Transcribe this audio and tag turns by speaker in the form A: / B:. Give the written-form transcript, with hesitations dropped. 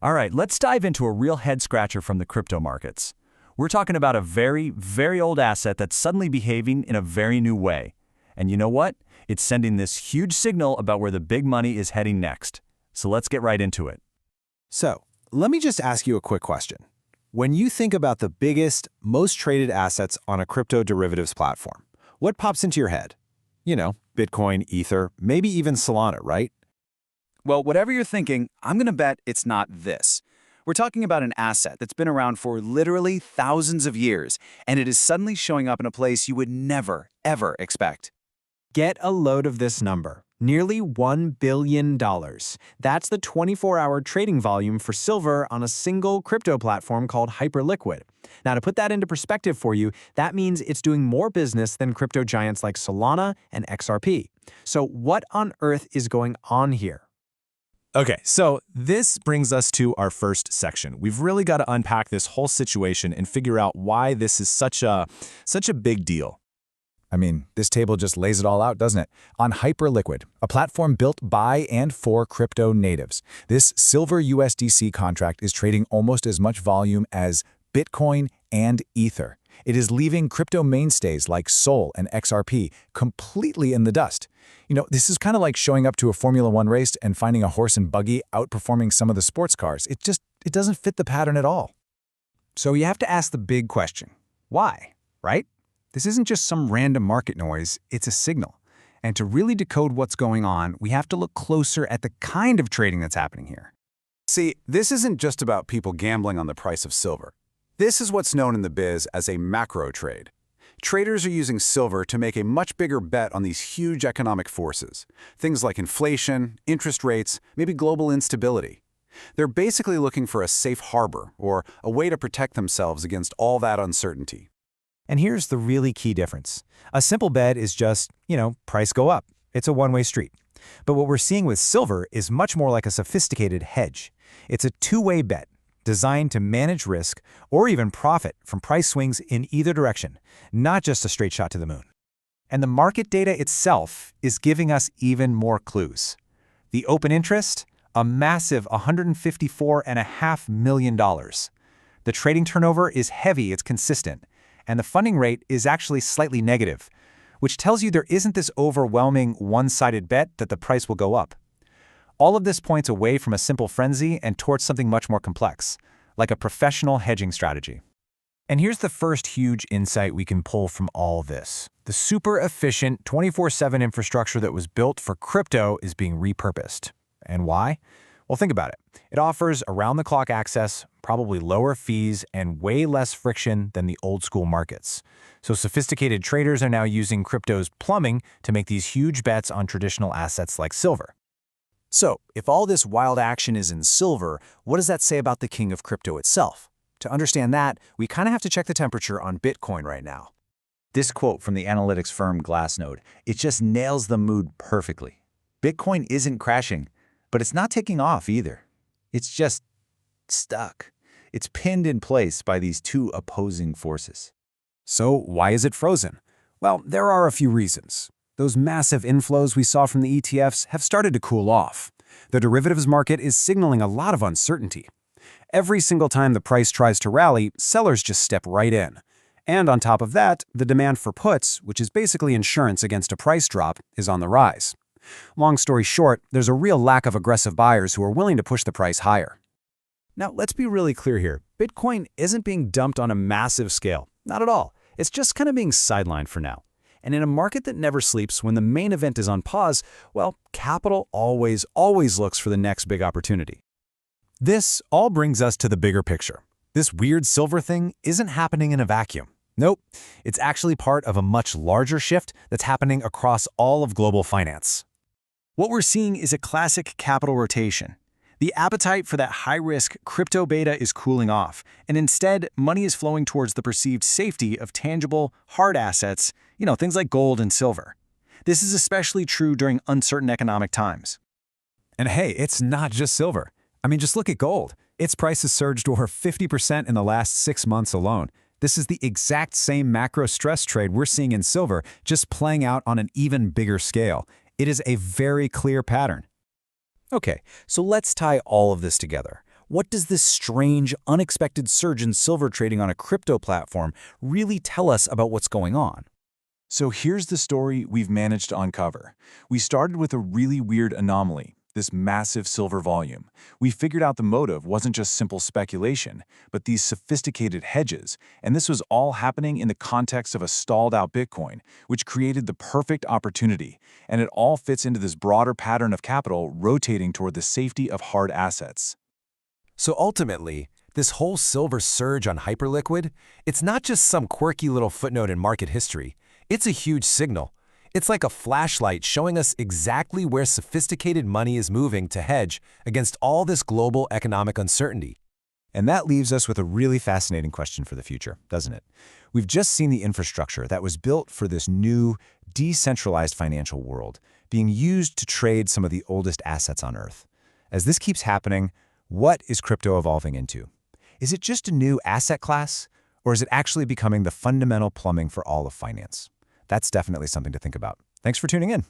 A: All right, let's dive into a real head-scratcher from the crypto markets. We're talking about a very, very old asset that's suddenly behaving in a very new way. And you know what? It's sending this huge signal about where the big money is heading next. So let's get right into it.
B: So, let me just ask you a quick question. When you think about the biggest, most traded assets on a crypto derivatives platform, what pops into your head? You know, Bitcoin, Ether, maybe even Solana, right?
C: Well, whatever you're thinking, I'm going to bet it's not this. We're talking about an asset that's been around for literally thousands of years, and it is suddenly showing up in a place you would never, ever expect.
B: Get a load of this number. Nearly $1 billion. That's the 24-hour trading volume for silver on a single crypto platform called Hyperliquid. Now, to put that into perspective for you, that means it's doing more business than crypto giants like Solana and XRP. So what on earth is going on here?
D: Okay, so this brings us to our first section. We've really got to unpack this whole situation and figure out why this is such a big deal.
E: I mean, this table just lays it all out, doesn't it? On Hyperliquid, a platform built by and for crypto natives, this silver USDC contract is trading almost as much volume as Bitcoin and Ether. It is leaving crypto mainstays like Sol and XRP completely in the dust. You know, this is kind of like showing up to a Formula One race and finding a horse and buggy outperforming some of the sports cars. It doesn't fit the pattern at all.
B: So you have to ask the big question. Why, right? This isn't just some random market noise, it's a signal. And to really decode what's going on, we have to look closer at the kind of trading that's happening here.
F: See, this isn't just about people gambling on the price of silver. This is what's known in the biz as a macro trade. Traders are using silver to make a much bigger bet on these huge economic forces. Things like inflation, interest rates, maybe global instability. They're basically looking for a safe harbor or a way to protect themselves against all that uncertainty.
B: And here's the really key difference. A simple bet is just, price go up. It's a one-way street. But what we're seeing with silver is much more like a sophisticated hedge. It's a two-way bet designed to manage risk or even profit from price swings in either direction, not just a straight shot to the moon. And the market data itself is giving us even more clues. The open interest, a massive $154.5 million. The trading turnover is heavy, it's consistent. And the funding rate is actually slightly negative, which tells you there isn't this overwhelming one-sided bet that the price will go up. All of this points away from a simple frenzy and towards something much more complex, like a professional hedging strategy. And here's the first huge insight we can pull from all this. The super efficient 24/7 infrastructure that was built for crypto is being repurposed. And why? Well, think about it. It offers around-the-clock access, probably lower fees, and way less friction than the old-school markets. So sophisticated traders are now using crypto's plumbing to make these huge bets on traditional assets like silver.
G: So, if all this wild action is in silver, what does that say about the king of crypto itself? To understand that, we kind of have to check the temperature on Bitcoin right now.
A: This quote from the analytics firm Glassnode, it just nails the mood perfectly. Bitcoin isn't crashing, but it's not taking off either. It's just stuck. It's pinned in place by these two opposing forces.
B: So why is it frozen? Well, there are a few reasons. Those massive inflows we saw from the ETFs have started to cool off. The derivatives market is signaling a lot of uncertainty. Every single time the price tries to rally, sellers just step right in. And on top of that, the demand for puts, which is basically insurance against a price drop, is on the rise. Long story short, there's a real lack of aggressive buyers who are willing to push the price higher. Now, let's be really clear here. Bitcoin isn't being dumped on a massive scale. Not at all. It's just kind of being sidelined for now. And in a market that never sleeps, when the main event is on pause, well, capital always looks for the next big opportunity. This all brings us to the bigger picture. This weird silver thing isn't happening in a vacuum. Nope, it's actually part of a much larger shift that's happening across all of global finance. What we're seeing is a classic capital rotation. The appetite for that high-risk crypto beta is cooling off, and instead, money is flowing towards the perceived safety of tangible, hard assets, things like gold and silver. This is especially true during uncertain economic times. And hey, it's not just silver. I mean, just look at gold. Its price has surged over 50% in the last 6 months alone. This is the exact same macro stress trade we're seeing in silver, just playing out on an even bigger scale. It is a very clear pattern. Okay, so let's tie all of this together. What does this strange, unexpected surge in silver trading on a crypto platform really tell us about what's going on?
D: So here's the story we've managed to uncover. We started with a really weird anomaly, this massive silver volume. We figured out the motive wasn't just simple speculation, but these sophisticated hedges, and this was all happening in the context of a stalled-out Bitcoin, which created the perfect opportunity, and it all fits into this broader pattern of capital rotating toward the safety of hard assets.
H: So ultimately, this whole silver surge on Hyperliquid, it's not just some quirky little footnote in market history. It's a huge signal. It's like a flashlight showing us exactly where sophisticated money is moving to hedge against all this global economic uncertainty.
E: And that leaves us with a really fascinating question for the future, doesn't it? We've just seen the infrastructure that was built for this new, decentralized financial world being used to trade some of the oldest assets on Earth. As this keeps happening, what is crypto evolving into? Is it just a new asset class, or is it actually becoming the fundamental plumbing for all of finance? That's definitely something to think about. Thanks for tuning in.